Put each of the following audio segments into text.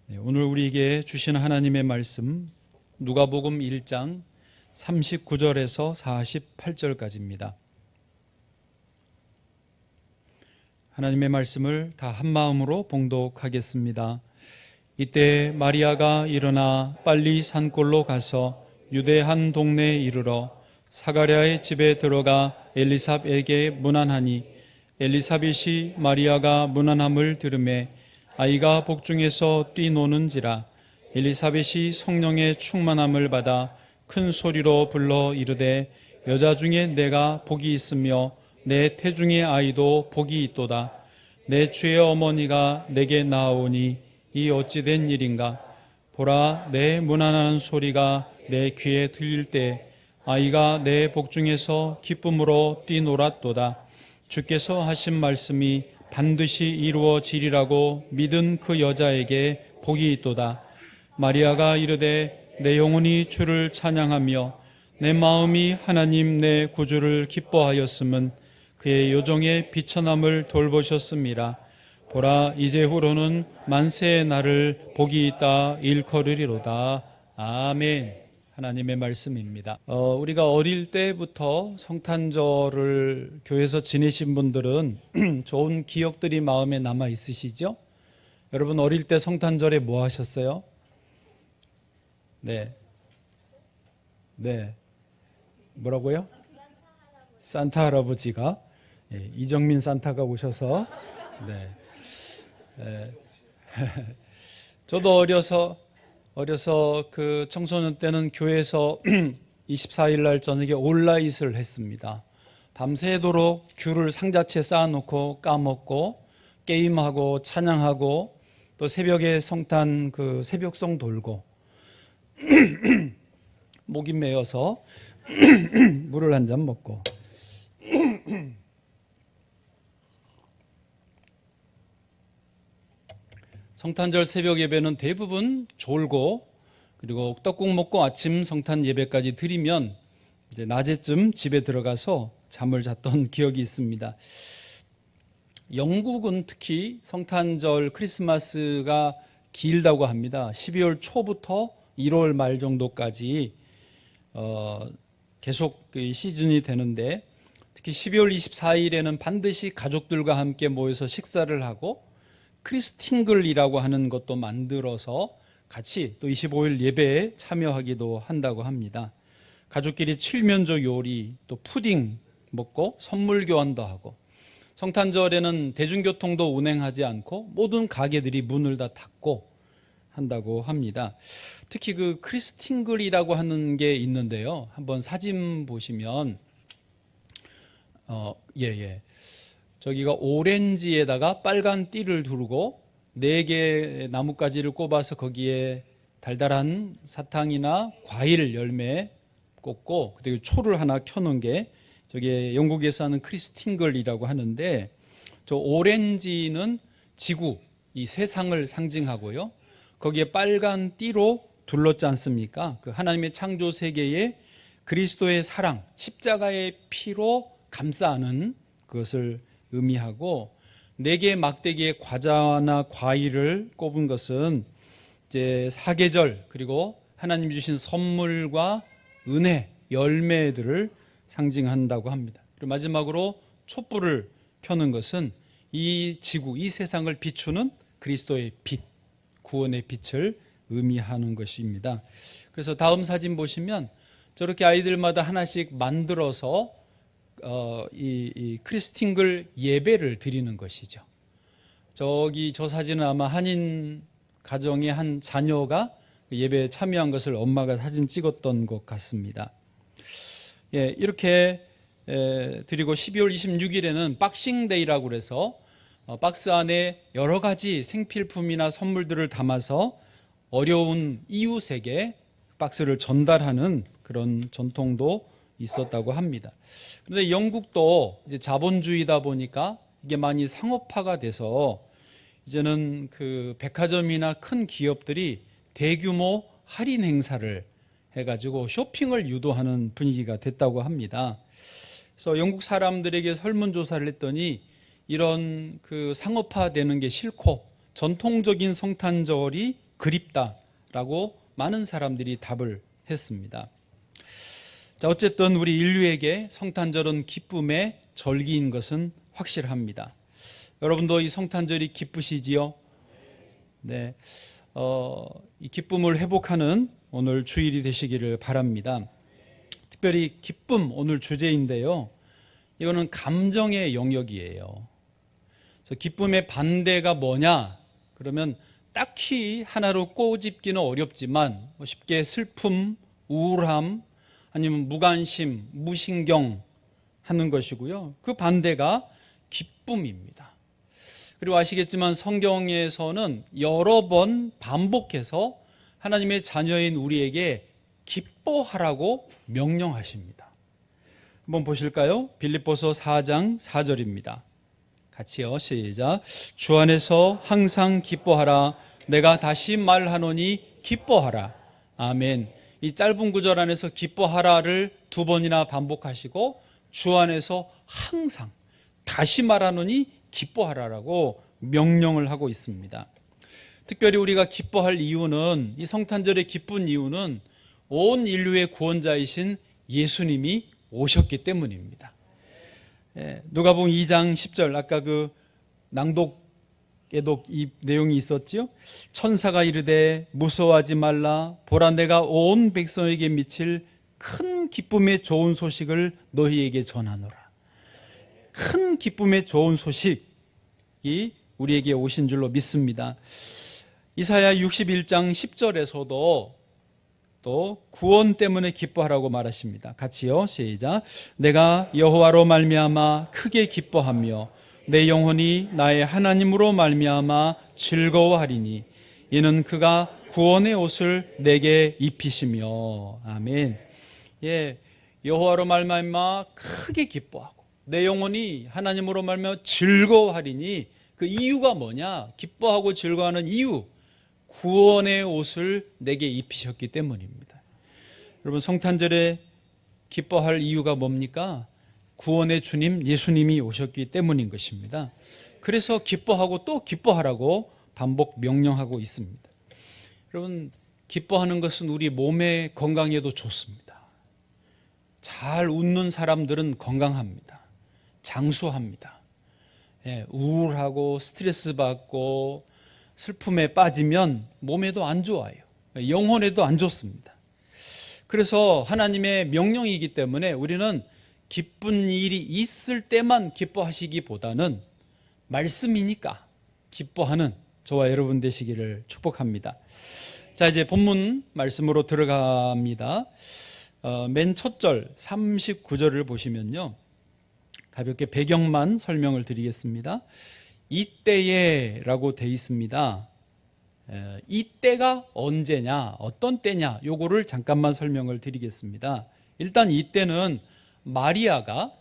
오늘 우리에게 주신 하나님의 말씀 누가복음 1장 39절에서 48절까지입니다. 하나님의 말씀을 다 한마음으로 봉독하겠습니다. 이때 마리아가 일어나 빨리 산골로 가서 유대 한 동네에 이르러 사가랴의 집에 들어가 엘리삽에게 문안하니 엘리사벳이 마리아가 문안함을 들으매 아이가 복중에서 뛰노는지라. 엘리사벳이 성령의 충만함을 받아 큰 소리로 불러 이르되 여자 중에 내가 복이 있으며 내 태중의 아이도 복이 있도다. 내 주의 어머니가 내게 나아오니 이 어찌 된 일인가. 보라, 내 문안하는 소리가 내 귀에 들릴 때 아이가 내 복중에서 기쁨으로 뛰놀았도다. 주께서 하신 말씀이 반드시 이루어지리라고 믿은 그 여자에게 복이 있도다. 마리아가 이르되 내 영혼이 주를 찬양하며 내 마음이 하나님 내 구주를 기뻐하였음은 그의 요정의 비천함을 돌보셨음이라. 보라, 이제후로는 만세의 날을 복이 있다 일컬으리로다. 아멘. 하나님의 말씀입니다. 우리가 어릴 때부터 성탄절을 교회에서 지내신 분들은 좋은 기억들이 마음에 남아 있으시죠? 여러분 어릴 때 성탄절에 뭐 하셨어요? 네. 뭐라고요? 산타 할아버지가 이정민 산타가 오셔서 저도 어려서 그 청소년 때는 교회에서 24일 날 저녁에 올라잇을 했습니다. 밤새도록 귤을 상자채 쌓아놓고 까먹고 게임하고 찬양하고 또 새벽에 성탄 그 새벽송 돌고 목이 메어서 물을 한 잔 먹고 성탄절 새벽 예배는 대부분 졸고 그리고 떡국 먹고 아침 성탄 예배까지 드리면 이제 낮에쯤 집에 들어가서 잠을 잤던 기억이 있습니다. 영국은 특히 성탄절 크리스마스가 길다고 합니다. 12월 초부터 1월 말 정도까지 계속 시즌이 되는데 특히 12월 24일에는 반드시 가족들과 함께 모여서 식사를 하고 크리스팅글이라고 하는 것도 만들어서 같이 또 25일 예배에 참여하기도 한다고 합니다. 가족끼리 칠면조 요리 또 푸딩 먹고 선물 교환도 하고 성탄절에는 대중교통도 운행하지 않고 모든 가게들이 문을 다 닫고 한다고 합니다. 특히 그 크리스팅글이라고 하는 게 있는데요. 한번 사진 보시면 저기가 오렌지에다가 빨간 띠를 두르고 4개의 나뭇가지를 꼽아서 거기에 달달한 사탕이나 과일 열매 꽂고 그리고 초를 하나 켜놓은 게 저게 영국에서 하는 크리스팅글이라고 하는데 저 오렌지는 지구, 이 세상을 상징하고요. 거기에 빨간 띠로 둘렀지 않습니까? 그 하나님의 창조 세계에 그리스도의 사랑, 십자가의 피로 감싸 안은 그것을 의미하고 4개의 막대기에 과자나 과일을 꼽은 것은 이제 사계절 그리고 하나님 주신 선물과 은혜, 열매들을 상징한다고 합니다. 그리고 마지막으로 촛불을 켜는 것은 이 지구, 이 세상을 비추는 그리스도의 빛, 구원의 빛을 의미하는 것입니다. 그래서 다음 사진 보시면 저렇게 아이들마다 하나씩 만들어서 이 크리스팅글 예배를 드리는 것이죠. 저 사진은 아마 한인 가정의 한 자녀가 예배에 참여한 것을 엄마가 사진 찍었던 것 같습니다. 이렇게 드리고 12월 26일에는 박싱데이라고 그래서 박스 안에 여러 가지 생필품이나 선물들을 담아서 어려운 이웃에게 박스를 전달하는 그런 전통도 있었다고 합니다. 그런데 영국도 이제 자본주의다 보니까 이게 많이 상업화가 돼서 이제는 그 백화점이나 큰 기업들이 대규모 할인 행사를 해가지고 쇼핑을 유도하는 분위기가 됐다고 합니다. 그래서 영국 사람들에게 설문조사를 했더니 이런 그 상업화되는 게 싫고 전통적인 성탄절이 그립다라고 많은 사람들이 답을 했습니다. 자, 어쨌든 우리 인류에게 성탄절은 기쁨의 절기인 것은 확실합니다. 여러분도 이 성탄절이 기쁘시지요? 네, 이 기쁨을 회복하는 오늘 주일이 되시기를 바랍니다. 특별히 기쁨 오늘 주제인데요. 이거는 감정의 영역이에요. 그래서 기쁨의 반대가 뭐냐? 그러면 딱히 하나로 꼬집기는 어렵지만 쉽게 슬픔, 우울함, 아니면 무관심, 무신경 하는 것이고요. 그 반대가 기쁨입니다. 그리고 아시겠지만 성경에서는 여러 번 반복해서 하나님의 자녀인 우리에게 기뻐하라고 명령하십니다. 한번 보실까요? 빌립보서 4장 4절입니다. 같이요. 시작. 주 안에서 항상 기뻐하라. 내가 다시 말하노니 기뻐하라. 아멘. 이 짧은 구절 안에서 기뻐하라를 2번이나 반복하시고 주 안에서 항상 다시 말하노니 기뻐하라라고 명령을 하고 있습니다. 특별히 우리가 기뻐할 이유는, 이 성탄절의 기쁜 이유는 온 인류의 구원자이신 예수님이 오셨기 때문입니다. 누가복음 2장 10절, 아까 그 낭독에도 이 내용이 있었죠. 천사가 이르되 무서워하지 말라. 보라, 내가 온 백성에게 미칠 큰 기쁨의 좋은 소식을 너희에게 전하노라. 큰 기쁨의 좋은 소식이 우리에게 오신 줄로 믿습니다. 이사야 61장 10절에서도 또 구원 때문에 기뻐하라고 말하십니다. 같이요. 시작. 내가 여호와로 말미암아 크게 기뻐하며 내 영혼이 나의 하나님으로 말미암아 즐거워하리니 이는 그가 구원의 옷을 내게 입히시며. 아멘. 예, 여호와로 말미암아 크게 기뻐하고 내 영혼이 하나님으로 말미암아 즐거워하리니 그 이유가 뭐냐? 기뻐하고 즐거워하는 이유, 구원의 옷을 내게 입히셨기 때문입니다. 여러분, 성탄절에 기뻐할 이유가 뭡니까? 구원의 주님 예수님이 오셨기 때문인 것입니다. 그래서 기뻐하고 또 기뻐하라고 반복 명령하고 있습니다. 여러분, 기뻐하는 것은 우리 몸의 건강에도 좋습니다. 잘 웃는 사람들은 건강합니다. 장수합니다. 우울하고 스트레스 받고 슬픔에 빠지면 몸에도 안 좋아요. 영혼에도 안 좋습니다. 그래서 하나님의 명령이기 때문에 우리는 기쁜 일이 있을 때만 기뻐하시기보다는 말씀이니까 기뻐하는 저와 여러분 되시기를 축복합니다. 자, 이제 본문 말씀으로 들어갑니다. 맨 첫 절 39절을 보시면요, 가볍게 배경만 설명을 드리겠습니다. 이때에 라고 되어 있습니다. 이때가 언제냐, 어떤 때냐, 요거를 잠깐만 설명을 드리겠습니다. 일단 이때는 마리아가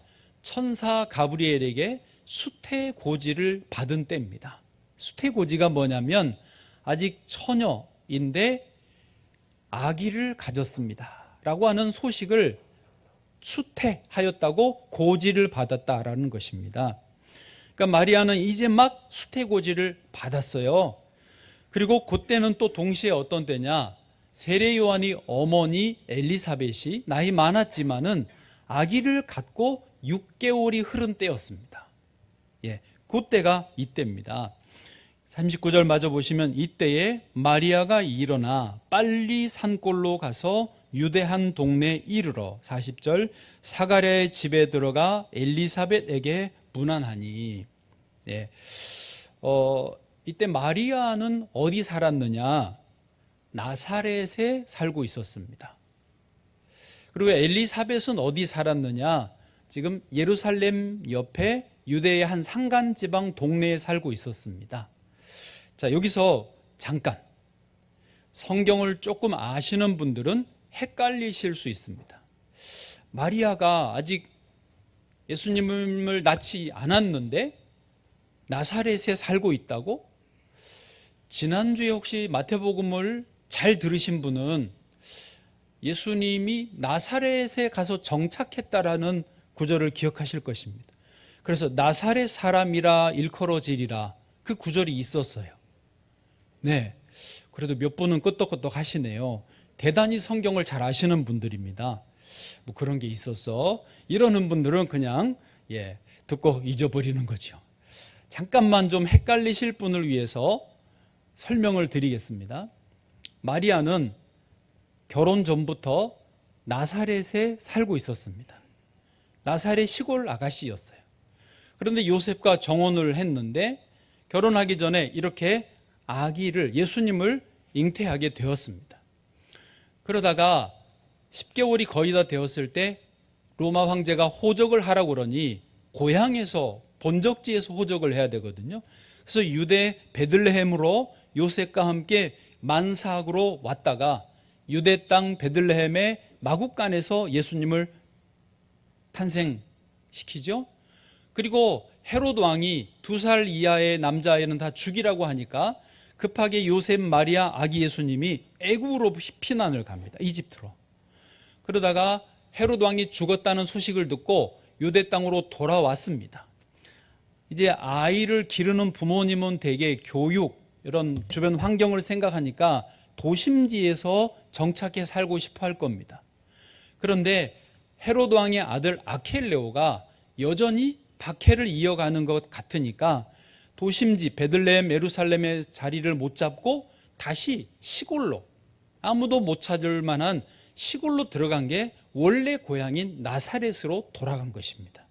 천사 가브리엘에게 수태고지를 받은 때입니다. 수태고지가 뭐냐면 아직 처녀인데 아기를 가졌습니다 라고 하는 소식을 수태하였다고 고지를 받았다라는 것입니다. 그러니까 마리아는 이제 막 수태고지를 받았어요. 그리고 그때는 또 동시에 어떤 때냐, 세례 요한이 어머니 엘리사벳이 나이 많았지만은 아기를 갖고 6개월이 흐른 때였습니다. 그때가 이때입니다. 39절 마저 보시면 이때에 마리아가 일어나 빨리 산골로 가서 유대 한 동네에 이르러 40절 사가랴의 집에 들어가 엘리사벳에게 문안하니. 이때 마리아는 어디 살았느냐? 나사렛에 살고 있었습니다. 그리고 엘리사벳은 어디 살았느냐? 지금 예루살렘 옆에 유대의 한 산간지방 동네에 살고 있었습니다. 자, 여기서 잠깐 성경을 조금 아시는 분들은 헷갈리실 수 있습니다. 마리아가 아직 예수님을 낳지 않았는데 나사렛에 살고 있다고? 지난주에 혹시 마태복음을 잘 들으신 분은 예수님이 나사렛에 가서 정착했다라는 구절을 기억하실 것입니다. 그래서 나사렛 사람이라 일컬어지리라, 그 구절이 있었어요. 그래도 몇 분은 끄떡끄떡 하시네요. 대단히 성경을 잘 아시는 분들입니다. 뭐 그런 게 있었어. 이러는 분들은 그냥 듣고 잊어버리는 거죠. 잠깐만 좀 헷갈리실 분을 위해서 설명을 드리겠습니다. 마리아는 결혼 전부터 나사렛에 살고 있었습니다. 나사렛 시골 아가씨였어요. 그런데 요셉과 정혼을 했는데 결혼하기 전에 이렇게 아기를, 예수님을 잉태하게 되었습니다. 그러다가 10개월이 거의 다 되었을 때 로마 황제가 호적을 하라고 그러니 고향에서, 본적지에서 호적을 해야 되거든요. 그래서 유대 베들레헴으로 요셉과 함께 만삭으로 왔다가 유대 땅 베들레헴의 마국간에서 예수님을 탄생시키죠. 그리고 헤롯 왕이 2살 이하의 남자애는 다 죽이라고 하니까 급하게 요셉, 마리아, 아기 예수님이 애굽으로 피난을 갑니다. 이집트로. 그러다가 헤롯 왕이 죽었다는 소식을 듣고 유대 땅으로 돌아왔습니다. 이제 아이를 기르는 부모님은 대개 교육, 이런 주변 환경을 생각하니까 도심지에서 정착해 살고 싶어 할 겁니다. 그런데 헤롯 왕의 아들 아켈레오가 여전히 박해를 이어가는 것 같으니까 도심지 베들레헴, 예루살렘의 자리를 못 잡고 다시 시골로, 아무도 못 찾을 만한 시골로 들어간 게 원래 고향인 나사렛으로 돌아간 것입니다.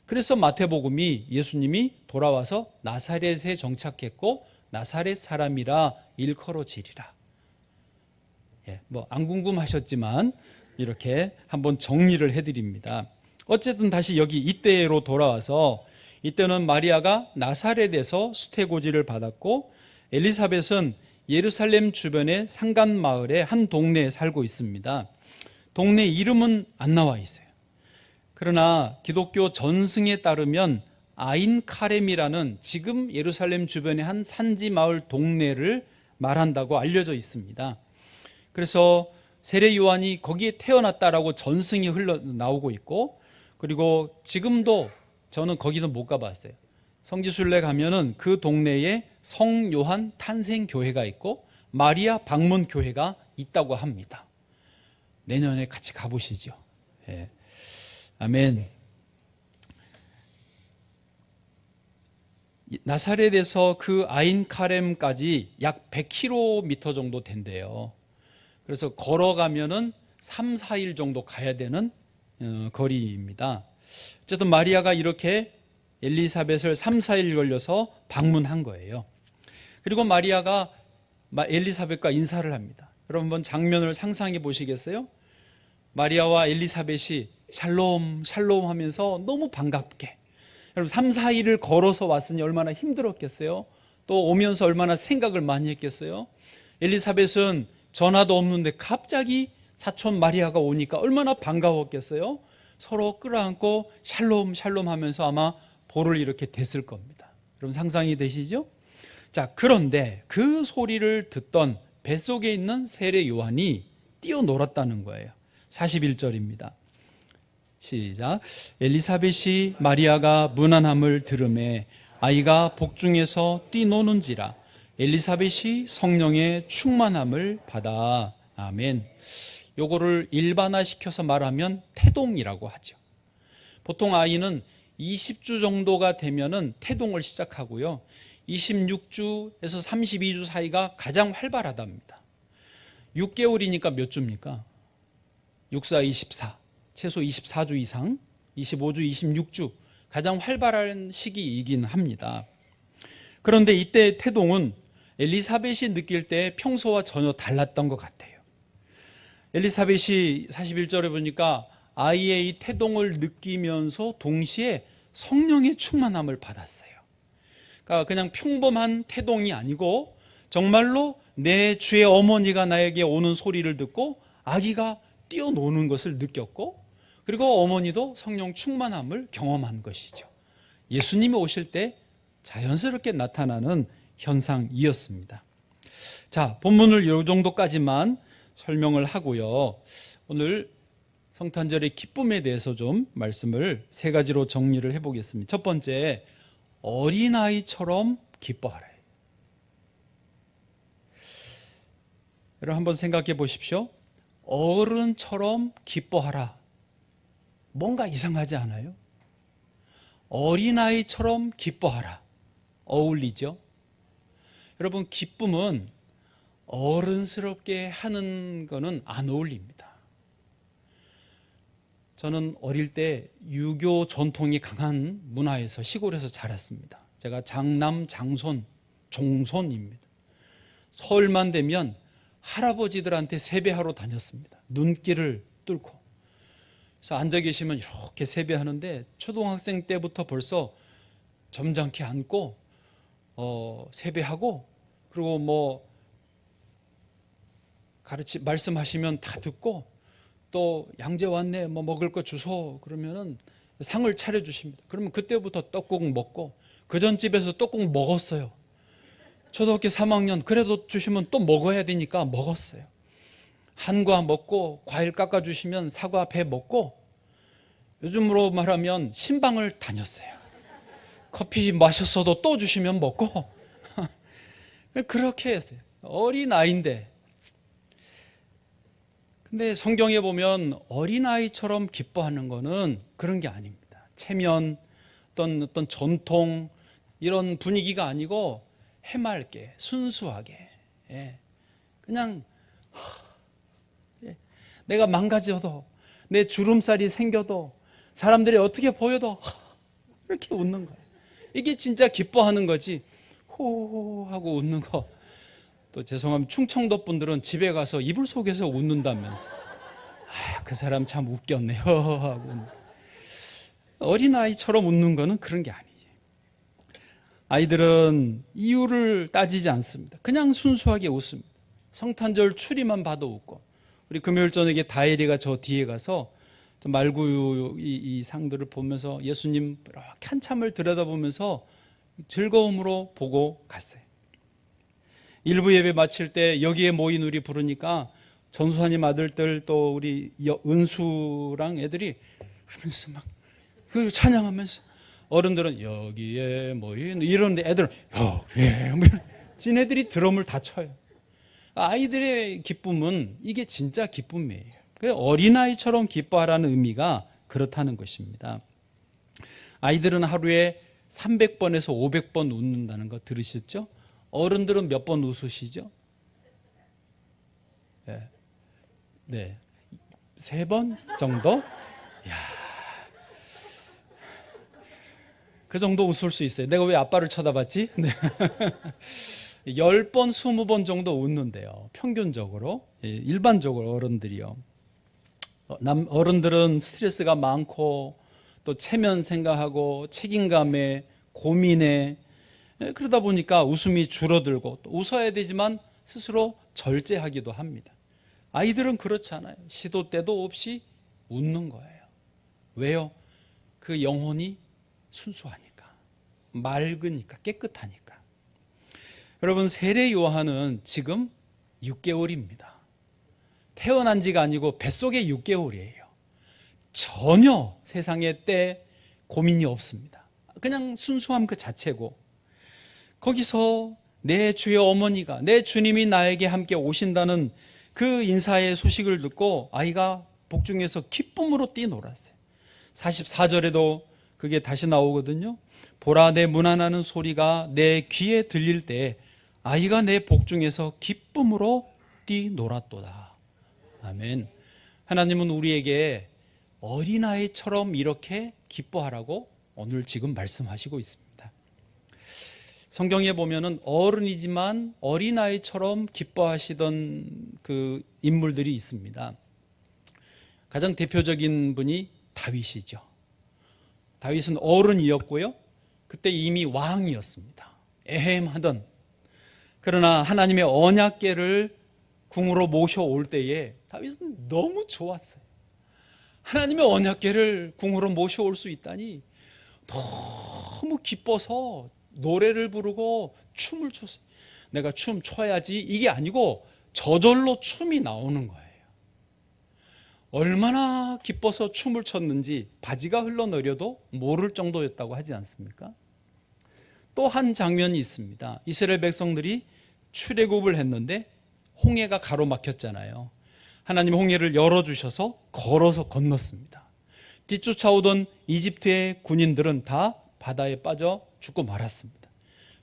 그래서 마태복음이 예수님이 돌아와서 나사렛에 정착했고 나사렛 사람이라 일컬어지리라. 뭐 안 궁금하셨지만 이렇게 한번 정리를 해드립니다. 어쨌든 다시 여기 이때로 돌아와서 이때는 마리아가 나사렛에서 수태고지를 받았고 엘리사벳은 예루살렘 주변의 산간 마을의 한 동네에 살고 있습니다. 동네 이름은 안 나와 있어요. 그러나 기독교 전승에 따르면 아인 카렘이라는 지금 예루살렘 주변의 한 산지 마을 동네를 말한다고 알려져 있습니다. 그래서 세례 요한이 거기에 태어났다라고 전승이 흘러나오고 있고, 그리고 지금도 저는 거기는 못 가봤어요. 성지순례 가면은 그 동네에 성 요한 탄생 교회가 있고 마리아 방문 교회가 있다고 합니다. 내년에 같이 가보시죠. 아멘. 나사렛에서 그 아인 카렘까지 약 100km 정도 된대요. 그래서 걸어가면은 3, 4일 정도 가야 되는 거리입니다. 어쨌든 마리아가 이렇게 엘리사벳을 3, 4일 걸려서 방문한 거예요. 그리고 마리아가 엘리사벳과 인사를 합니다. 여러분 한번 장면을 상상해 보시겠어요? 마리아와 엘리사벳이 샬롬 샬롬 하면서 너무 반갑게, 여러분 3, 4일을 걸어서 왔으니 얼마나 힘들었겠어요? 또 오면서 얼마나 생각을 많이 했겠어요? 엘리사벳은 전화도 없는데 갑자기 사촌 마리아가 오니까 얼마나 반가웠겠어요? 서로 끌어안고 샬롬 샬롬 하면서 아마 볼을 이렇게 댔을 겁니다. 여러분 상상이 되시죠? 자, 그런데 그 소리를 듣던 뱃속에 있는 세례 요한이 뛰어놀았다는 거예요. 41절입니다. 시작. 엘리사벳이 마리아가 문안함을 들으매 아이가 복중에서 뛰노는지라 엘리사벳이 성령의 충만함을 받아. 아멘. 요거를 일반화시켜서 말하면 태동이라고 하죠. 보통 아이는 20주 정도가 되면은 태동을 시작하고요. 26주에서 32주 사이가 가장 활발하답니다. 6개월이니까 몇 주입니까? 6, 4, 24. 최소 24주 이상, 25주, 26주 가장 활발한 시기이긴 합니다. 그런데 이때 태동은 엘리사벳이 느낄 때 평소와 전혀 달랐던 것 같아요. 엘리사벳이 41절에 보니까 아이의 이 태동을 느끼면서 동시에 성령의 충만함을 받았어요. 그러니까 그냥 평범한 태동이 아니고 정말로 내 주의 어머니가 나에게 오는 소리를 듣고 아기가 뛰어노는 것을 느꼈고, 그리고 어머니도 성령 충만함을 경험한 것이죠. 예수님이 오실 때 자연스럽게 나타나는 현상이었습니다. 자, 본문을 이 정도까지만 설명을 하고요. 오늘 성탄절의 기쁨에 대해서 좀 말씀을 세 가지로 정리를 해보겠습니다. 첫 번째, 어린아이처럼 기뻐하라. 여러분 한번 생각해 보십시오. 어른처럼 기뻐하라. 뭔가 이상하지 않아요? 어린아이처럼 기뻐하라. 어울리죠? 여러분, 기쁨은 어른스럽게 하는 거는 안 어울립니다. 저는 어릴 때 유교 전통이 강한 문화에서 시골에서 자랐습니다. 제가 장남, 장손, 종손입니다. 설만 되면 할아버지들한테 세배하러 다녔습니다. 눈길을 뚫고. 그래서 앉아 계시면 이렇게 세배하는데 초등학생 때부터 벌써 점잖게 앉고 세배하고, 그리고 뭐 말씀하시면 다 듣고, 또 양재 왔네, 뭐 먹을 거 주소 그러면은 상을 차려 주십니다. 그러면 그때부터 떡국 먹고, 그 전 집에서 떡국 먹었어요. 초등학교 3학년 그래도 주시면 또 먹어야 되니까 먹었어요. 한과 먹고, 과일 깎아 주시면 사과 배 먹고, 요즘으로 말하면 신방을 다녔어요. 커피 마셨어도 또 주시면 먹고 그렇게 했어요. 어린아이인데. 근데 성경에 보면 어린아이처럼 기뻐하는 거는 그런 게 아닙니다. 체면, 어떤 전통, 이런 분위기가 아니고 해맑게, 순수하게, 그냥 내가 망가져도, 내 주름살이 생겨도, 사람들이 어떻게 보여도 이렇게 웃는 거예요. 이게 진짜 기뻐하는 거지. 호호 하고 웃는 거. 또 죄송하면 충청도 분들은 집에 가서 이불 속에서 웃는다면서. 그 사람 참 웃겼네 하고. 어린아이처럼 웃는 거는 그런 게 아니에요. 아이들은 이유를 따지지 않습니다. 그냥 순수하게 웃습니다. 성탄절 추리만 봐도 웃고. 우리 금요일 저녁에 다혜리가 저 뒤에 가서 말구유 이 상들을 보면서 예수님 이렇게 한참을 들여다보면서 즐거움으로 보고 갔어요. 일부 예배 마칠 때 여기에 모인 우리 부르니까 전수사님 아들들, 또 우리 은수랑 애들이 그러면서 막 찬양하면서, 어른들은 여기에 모인, 이런데 애들은 여기에 모인, 지네들이 드럼을 다 쳐요. 아이들의 기쁨은 이게 진짜 기쁨이에요. 어린아이처럼 기뻐하라는 의미가 그렇다는 것입니다. 아이들은 하루에 300번에서 500번 웃는다는 거 들으셨죠? 어른들은 몇 번 웃으시죠? 네. 3번 정도? 그 정도 웃을 수 있어요. 내가 왜 아빠를 쳐다봤지? 네. 10번, 20번 정도 웃는데요. 평균적으로. 일반적으로 어른들이요. 어른들은 스트레스가 많고, 또 체면 생각하고, 책임감에, 고민에, 그러다 보니까 웃음이 줄어들고, 또 웃어야 되지만 스스로 절제하기도 합니다. 아이들은 그렇지 않아요. 시도 때도 없이 웃는 거예요. 왜요? 그 영혼이 순수하니까, 맑으니까, 깨끗하니까. 여러분, 세례 요한은 지금 6개월입니다. 태어난 지가 아니고 뱃속에 6개월이에요. 전혀 세상의 때 고민이 없습니다. 그냥 순수함 그 자체고, 거기서 내 주의 어머니가, 내 주님이 나에게 함께 오신다는 그 인사의 소식을 듣고 아이가 복중에서 기쁨으로 뛰놀았어요. 44절에도 그게 다시 나오거든요. 보라, 내 문안하는 소리가 내 귀에 들릴 때 아이가 내 복중에서 기쁨으로 뛰놀았도다. 아멘. 하나님은 우리에게 어린아이처럼 이렇게 기뻐하라고 오늘 지금 말씀하시고 있습니다. 성경에 보면은 어른이지만 어린아이처럼 기뻐하시던 그 인물들이 있습니다. 가장 대표적인 분이 다윗이죠. 다윗은 어른이었고요, 그때 이미 왕이었습니다. 애헴하던. 그러나 하나님의 언약궤를 궁으로 모셔올 때에 다윗은 너무 좋았어요. 하나님의 언약궤를 궁으로 모셔올 수 있다니 너무 기뻐서 노래를 부르고 춤을 췄어요. 내가 춤 춰야지 이게 아니고 저절로 춤이 나오는 거예요. 얼마나 기뻐서 춤을 췄는지 바지가 흘러내려도 모를 정도였다고 하지 않습니까? 또 한 장면이 있습니다. 이스라엘 백성들이 출애굽을 했는데 홍해가 가로막혔잖아요. 하나님 홍해를 열어주셔서 걸어서 건넜습니다. 뒤쫓아오던 이집트의 군인들은 다 바다에 빠져 죽고 말았습니다.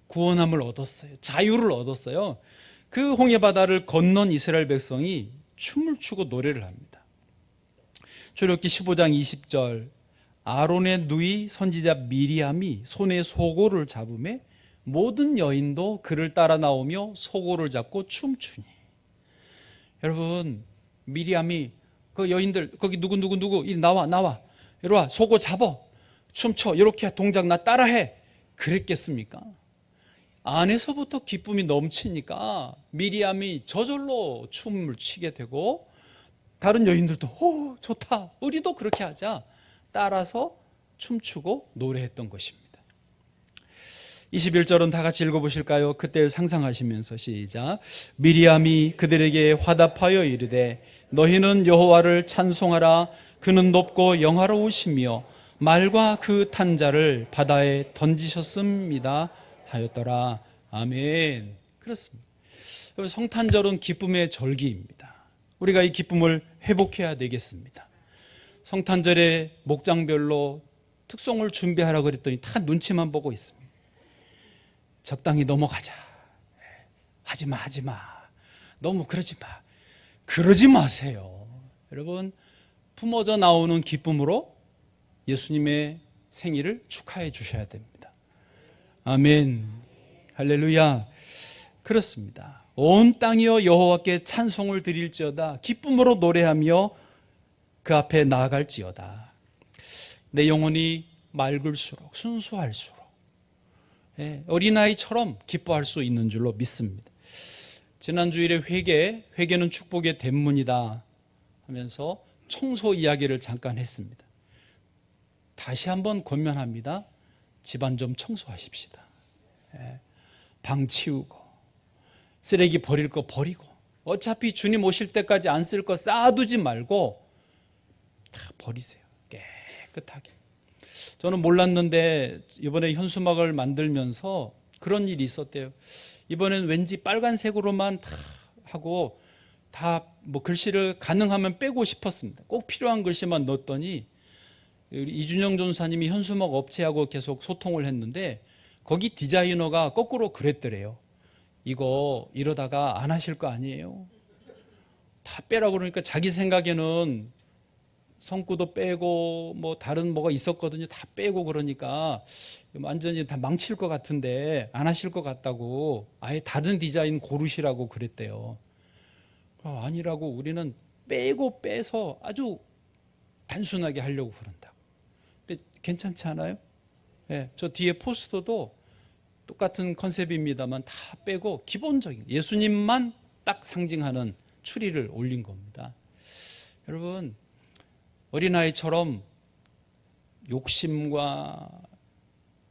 구원함을 얻었어요. 자유를 얻었어요. 그 홍해 바다를 건넌 이스라엘 백성이 춤을 추고 노래를 합니다. 출애굽기 15장 20절, 아론의 누이 선지자 미리암이 손에 소고를 잡음에 모든 여인도 그를 따라 나오며 소고를 잡고 춤추니. 여러분, 미리암이 그 여인들 거기 누구 나와 이리 와, 소고 잡아, 춤춰, 이렇게 동작 나 따라해, 그랬겠습니까? 안에서부터 기쁨이 넘치니까 미리암이 저절로 춤을 추게 되고, 다른 여인들도 오 좋다, 우리도 그렇게 하자, 따라서 춤추고 노래했던 것입니다. 21절은 다 같이 읽어보실까요? 그때를 상상하시면서 시작. 미리암이 그들에게 화답하여 이르되 너희는 여호와를 찬송하라. 그는 높고 영화로우시며 말과 그 탄 자를 바다에 던지셨습니다 하였더라. 아멘. 그렇습니다. 성탄절은 기쁨의 절기입니다. 우리가 이 기쁨을 회복해야 되겠습니다. 성탄절에 목장별로 특송을 준비하라고 그랬더니 다 눈치만 보고 있습니다. 적당히 넘어가자. 하지마. 너무 그러지 마. 그러지 마세요. 여러분, 품어져 나오는 기쁨으로 예수님의 생일을 축하해 주셔야 됩니다. 아멘. 할렐루야. 그렇습니다. 온 땅이여 여호와께 찬송을 드릴지어다. 기쁨으로 노래하며 그 앞에 나아갈지어다. 내 영혼이 맑을수록, 순수할수록 어린아이처럼 기뻐할 수 있는 줄로 믿습니다. 지난 주일에 회개는 축복의 대문이다 하면서 청소 이야기를 잠깐 했습니다. 다시 한번 권면합니다. 집안 좀 청소하십시다. 방 치우고, 쓰레기 버릴 거 버리고, 어차피 주님 오실 때까지 안 쓸 거 쌓아두지 말고 다 버리세요. 깨끗하게. 저는 몰랐는데 이번에 현수막을 만들면서 그런 일이 있었대요. 이번엔 왠지 빨간색으로만 다 하고 다 뭐 글씨를 가능하면 빼고 싶었습니다. 꼭 필요한 글씨만 넣었더니 이준영 전사님이 현수막 업체하고 계속 소통을 했는데 거기 디자이너가 거꾸로 그랬더래요. 이거 이러다가 안 하실 거 아니에요? 다 빼라고 그러니까 자기 생각에는 성구도 빼고 뭐 다른 뭐가 있었거든요. 다 빼고 그러니까 완전히 다 망칠 것 같은데 안 하실 것 같다고 아예 다른 디자인 고르시라고 그랬대요. 아니라고, 우리는 빼고 빼서 아주 단순하게 하려고 그런다고. 근데 괜찮지 않아요? 저 뒤에 포스터도 똑같은 컨셉입니다만 다 빼고 기본적인 예수님만 딱 상징하는 추리를 올린 겁니다. 여러분, 어린아이처럼 욕심과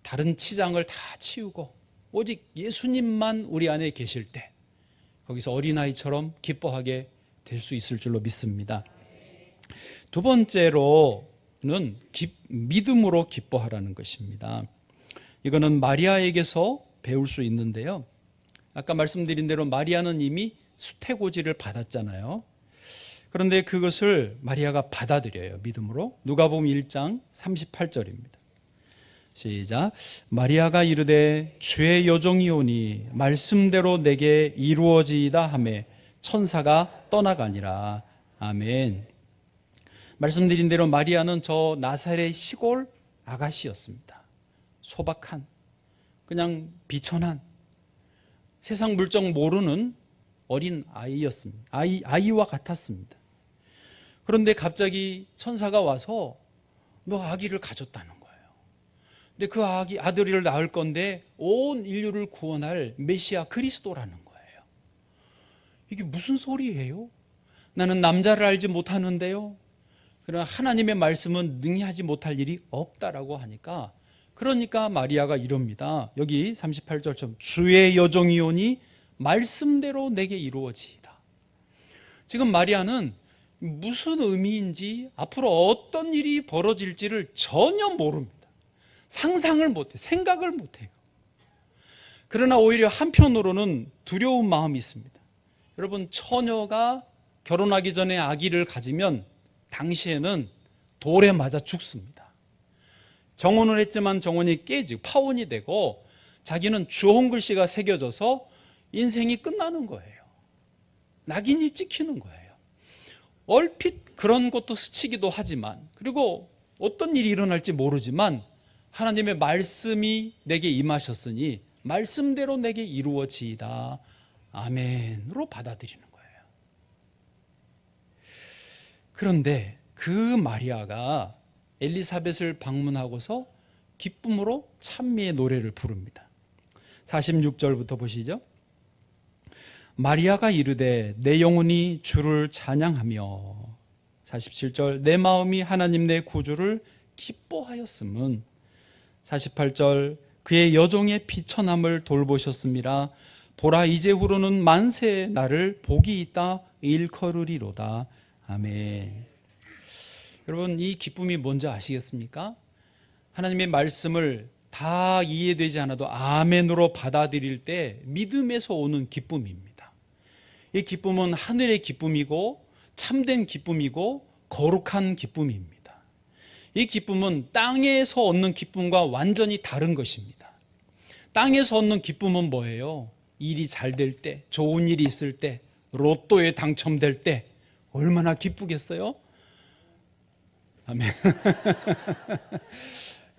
다른 치장을 다 치우고 오직 예수님만 우리 안에 계실 때 거기서 어린아이처럼 기뻐하게 될 수 있을 줄로 믿습니다. 두 번째로는 믿음으로 기뻐하라는 것입니다. 이거는 마리아에게서 배울 수 있는데요. 아까 말씀드린 대로 마리아는 이미 수태고지를 받았잖아요. 그런데 그것을 마리아가 받아들여요. 믿음으로. 누가복음 1장 38절입니다. 시작. 마리아가 이르되 주의 여종이오니 말씀대로 내게 이루어지이다 하매 천사가 떠나가니라. 아멘. 말씀드린 대로 마리아는 저 나사렛 시골 아가씨였습니다. 소박한, 그냥 비천한, 세상 물정 모르는 어린 아이였습니다. 아이와 같았습니다. 그런데 갑자기 천사가 와서 너 아기를 가졌다는 거예요. 근데 그 아들을 낳을 건데 온 인류를 구원할 메시아 그리스도라는 거예요. 이게 무슨 소리예요? 나는 남자를 알지 못하는데요. 그러나 하나님의 말씀은 능히 하지 못할 일이 없다라고 하니까, 그러니까 마리아가 이럽니다. 여기 38절처럼 주의 여종이오니 말씀대로 내게 이루어지이다. 지금 마리아는 무슨 의미인지 앞으로 어떤 일이 벌어질지를 전혀 모릅니다. 상상을 못해, 생각을 못해요. 그러나 오히려 한편으로는 두려운 마음이 있습니다. 여러분, 처녀가 결혼하기 전에 아기를 가지면 당시에는 돌에 맞아 죽습니다. 정혼을 했지만 정혼이 깨지고 파혼이 되고 자기는 주홍 글씨가 새겨져서 인생이 끝나는 거예요. 낙인이 찍히는 거예요. 얼핏 그런 것도 스치기도 하지만, 그리고 어떤 일이 일어날지 모르지만 하나님의 말씀이 내게 임하셨으니 말씀대로 내게 이루어지이다. 아멘으로 받아들이는 거예요. 그런데 그 마리아가 엘리사벳을 방문하고서 기쁨으로 찬미의 노래를 부릅니다. 46절부터 보시죠. 마리아가 이르되 내 영혼이 주를 찬양하며, 47절 내 마음이 하나님 내 구주를 기뻐하였음은, 48절 그의 여종의 비천함을 돌보셨음이라. 보라 이제후로는 만세 나를 복이 있다 일컬으리로다. 아멘. 여러분, 이 기쁨이 뭔지 아시겠습니까? 하나님의 말씀을 다 이해되지 않아도 아멘으로 받아들일 때 믿음에서 오는 기쁨입니다. 이 기쁨은 하늘의 기쁨이고 참된 기쁨이고 거룩한 기쁨입니다. 이 기쁨은 땅에서 얻는 기쁨과 완전히 다른 것입니다. 땅에서 얻는 기쁨은 뭐예요? 일이 잘 될 때, 좋은 일이 있을 때, 로또에 당첨될 때 얼마나 기쁘겠어요? 아멘.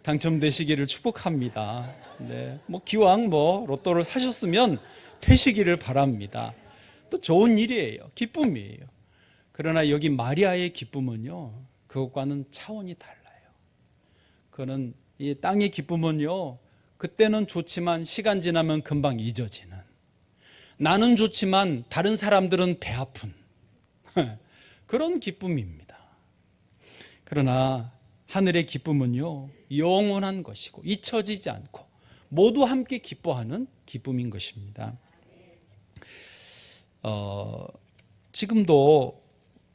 당첨되시기를 축복합니다. 네, 기왕 로또를 사셨으면 되시기를 바랍니다. 또 좋은 일이에요. 기쁨이에요. 그러나 여기 마리아의 기쁨은요, 그것과는 차원이 달라요. 그거는 이 땅의 기쁨은요, 그때는 좋지만 시간 지나면 금방 잊어지는, 나는 좋지만 다른 사람들은 배 아픈 그런 기쁨입니다. 그러나 하늘의 기쁨은요, 영원한 것이고 잊혀지지 않고 모두 함께 기뻐하는 기쁨인 것입니다. 지금도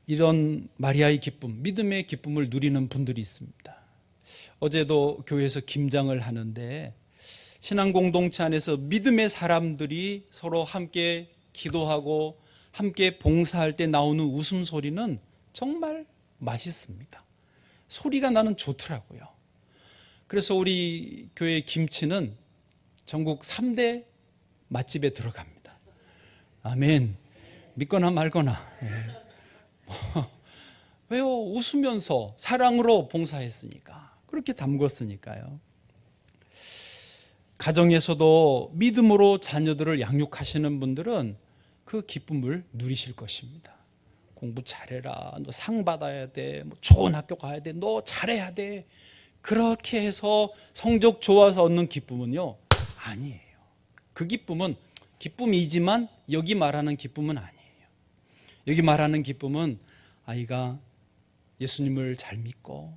이런 마리아의 기쁨, 믿음의 기쁨을 누리는 분들이 있습니다. 어제도 교회에서 김장을 하는데 신앙 공동체 안에서 믿음의 사람들이 서로 함께 기도하고 함께 봉사할 때 나오는 웃음소리는 정말 맛있습니다. 소리가 나는 좋더라고요. 그래서 우리 교회 김치는 전국 3대 맛집에 들어갑니다. 아멘. 믿거나 말거나. 왜요? 웃으면서 사랑으로 봉사했으니까, 그렇게 담궜으니까요. 가정에서도 믿음으로 자녀들을 양육하시는 분들은 그 기쁨을 누리실 것입니다. 공부 잘해라, 너 상 받아야 돼, 좋은 학교 가야 돼, 너 잘해야 돼, 그렇게 해서 성적 좋아서 얻는 기쁨은요, 아니에요. 그 기쁨은 기쁨이지만 여기 말하는 기쁨은 아니에요. 여기 말하는 기쁨은 아이가 예수님을 잘 믿고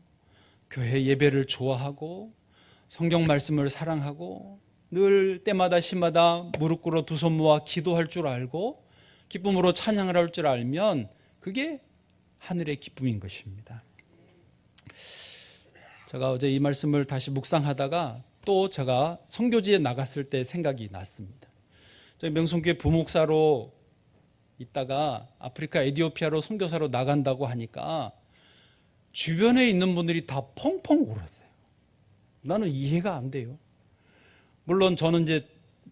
교회 예배를 좋아하고 성경 말씀을 사랑하고 늘 때마다 시마다 무릎 꿇어 두 손 모아 기도할 줄 알고 기쁨으로 찬양을 할 줄 알면 그게 하늘의 기쁨인 것입니다. 제가 어제 이 말씀을 다시 묵상하다가 또 제가 선교지에 나갔을 때 생각이 났습니다. 저희 명성교회 부목사로 있다가 아프리카 에티오피아로 선교사로 나간다고 하니까 주변에 있는 분들이 다 펑펑 울었어요. 나는 이해가 안 돼요. 물론 저는 이제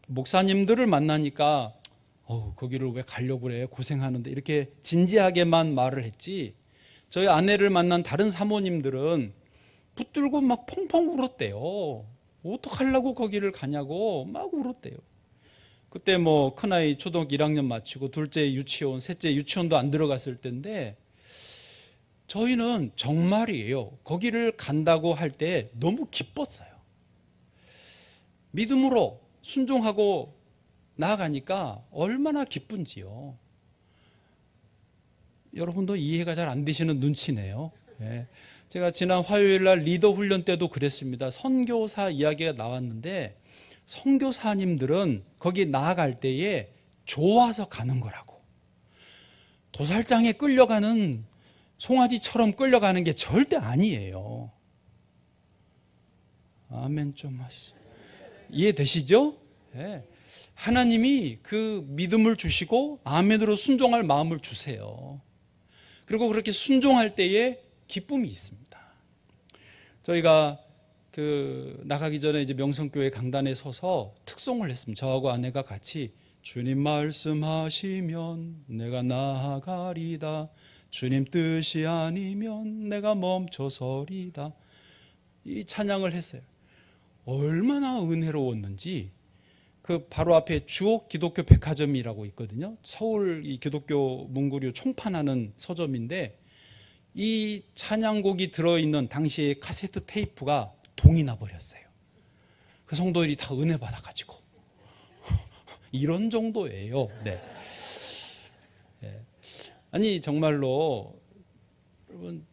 목사님들을 만나니까 거기를 왜 가려고 그래, 고생하는데, 이렇게 진지하게만 말을 했지, 저희 아내를 만난 다른 사모님들은 붙들고 막 펑펑 울었대요. 어떡하려고 거기를 가냐고 막 울었대요. 그때 큰아이 초등학교 1학년 마치고 둘째 유치원, 셋째 유치원도 안 들어갔을 때인데, 저희는 정말이에요, 거기를 간다고 할 때 너무 기뻤어요. 믿음으로 순종하고 나아가니까 얼마나 기쁜지요. 여러분도 이해가 잘 안 되시는 눈치네요. 네. 제가 지난 화요일 날 리더 훈련 때도 그랬습니다. 선교사 이야기가 나왔는데, 선교사님들은 거기 나아갈 때에 좋아서 가는 거라고. 도살장에 끌려가는 송아지처럼 끌려가는 게 절대 아니에요. 아멘 좀 하시죠. 이해되시죠? 네. 하나님이 그 믿음을 주시고 아멘으로 순종할 마음을 주세요. 그리고 그렇게 순종할 때에 기쁨이 있습니다. 저희가 나가기 전에 이제 명성교회 강단에 서서 특송을 했습니다. 저하고 아내가 같이 주님 말씀하시면 내가 나아가리다. 주님 뜻이 아니면 내가 멈춰서리다. 이 찬양을 했어요. 얼마나 은혜로웠는지. 그 바로 앞에 주옥 기독교 백화점이라고 있거든요. 서울 이 기독교 문구류 총판하는 서점인데 이 찬양곡이 들어있는 당시에 카세트 테이프가 동이 나버렸어요. 그 성도들이 다 은혜 받아가지고 이런 정도예요. 네. 아니 정말로 여러분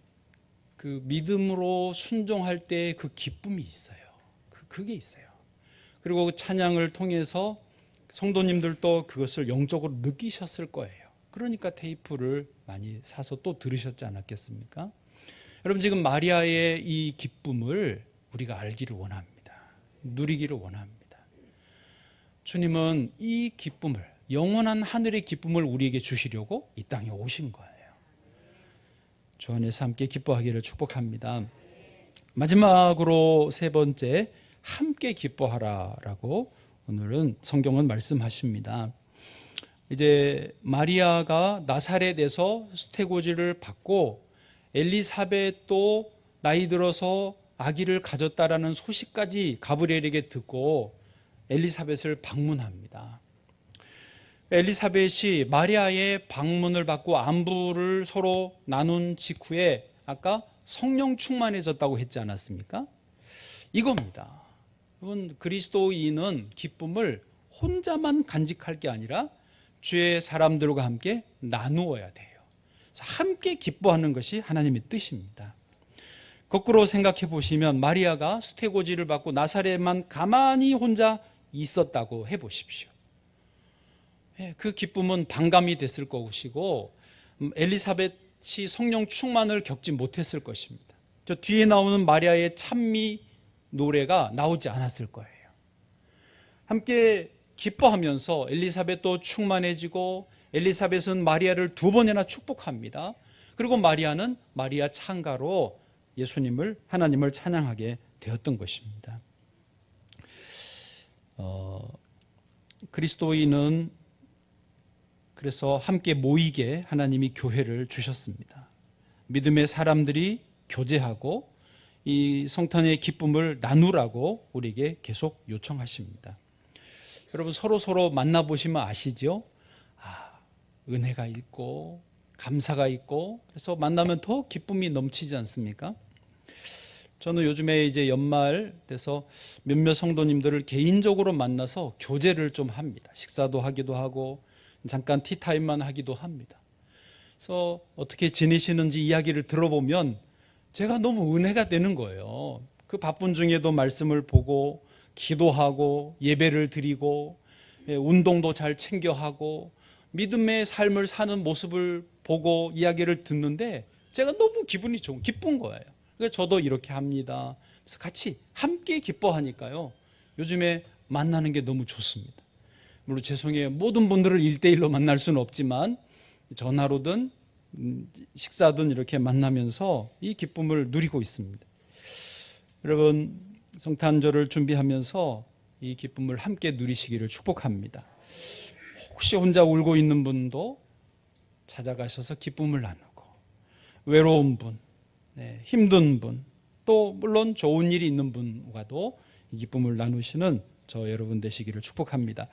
그 믿음으로 순종할 때 그 기쁨이 있어요. 그게 있어요. 그리고 그 찬양을 통해서 성도님들도 그것을 영적으로 느끼셨을 거예요. 그러니까 테이프를 많이 사서 또 들으셨지 않았겠습니까? 여러분 지금 마리아의 이 기쁨을 우리가 알기를 원합니다. 누리기를 원합니다. 주님은 이 기쁨을, 영원한 하늘의 기쁨을 우리에게 주시려고 이 땅에 오신 거예요. 주 안에서 함께 기뻐하기를 축복합니다. 마지막으로 세 번째, 함께 기뻐하라라고 오늘은 성경은 말씀하십니다. 이제 마리아가 나사렛에서 수태고지를 받고 엘리사벳도 나이 들어서 아기를 가졌다라는 소식까지 가브리엘에게 듣고 엘리사벳을 방문합니다. 엘리사벳이 마리아의 방문을 받고 안부를 서로 나눈 직후에 아까 성령 충만해졌다고 했지 않았습니까? 이겁니다. 여러분, 그리스도인은 기쁨을 혼자만 간직할 게 아니라 주의 사람들과 함께 나누어야 돼요. 함께 기뻐하는 것이 하나님의 뜻입니다. 거꾸로 생각해 보시면 마리아가 수태고지를 받고 나사렛만 가만히 혼자 있었다고 해보십시오. 그 기쁨은 반감이 됐을 것이고 엘리사벳이 성령 충만을 겪지 못했을 것입니다. 저 뒤에 나오는 마리아의 찬미 노래가 나오지 않았을 거예요. 함께 기뻐하면서 엘리사벳도 충만해지고 엘리사벳은 마리아를 두 번이나 축복합니다. 그리고 마리아는 마리아 찬가로 예수님을, 하나님을 찬양하게 되었던 것입니다. 그리스도인은 그래서 함께 모이게 하나님이 교회를 주셨습니다. 믿음의 사람들이 교제하고 이 성탄의 기쁨을 나누라고 우리에게 계속 요청하십니다. 여러분 서로 만나보시면 아시죠? 은혜가 있고 감사가 있고 그래서 만나면 더 기쁨이 넘치지 않습니까? 저는 요즘에 이제 연말 돼서 몇몇 성도님들을 개인적으로 만나서 교제를 좀 합니다. 식사도 하기도 하고 잠깐 티타임만 하기도 합니다. 그래서 어떻게 지내시는지 이야기를 들어보면 제가 너무 은혜가 되는 거예요. 그 바쁜 중에도 말씀을 보고 기도하고 예배를 드리고 운동도 잘 챙겨하고 믿음의 삶을 사는 모습을 보고 이야기를 듣는데 제가 너무 기분이 좋은, 기쁜 거예요. 그래서 저도 이렇게 합니다. 그래서 같이 함께 기뻐하니까요. 요즘에 만나는 게 너무 좋습니다. 물론 죄송해요. 모든 분들을 1대1로 만날 수는 없지만 전화로든 식사든 이렇게 만나면서 이 기쁨을 누리고 있습니다. 여러분 성탄절을 준비하면서 이 기쁨을 함께 누리시기를 축복합니다. 혹시 혼자 울고 있는 분도 찾아가셔서 기쁨을 나누고 외로운 분, 힘든 분, 또 물론 좋은 일이 있는 분과도 이 기쁨을 나누시는 저 여러분 되시기를 축복합니다.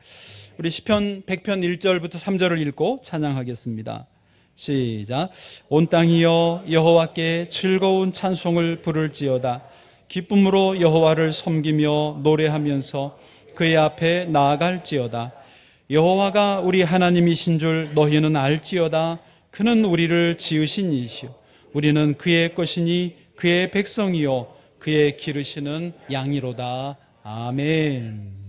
우리 시편 100편 1절부터 3절을 읽고 찬양하겠습니다. 시작. 온 땅이여 여호와께 즐거운 찬송을 부를지어다. 기쁨으로 여호와를 섬기며 노래하면서 그의 앞에 나아갈지어다. 여호와가 우리 하나님이신 줄 너희는 알지어다. 그는 우리를 지으신 이시오. 우리는 그의 것이니 그의 백성이요 그의 기르시는 양이로다. 아멘.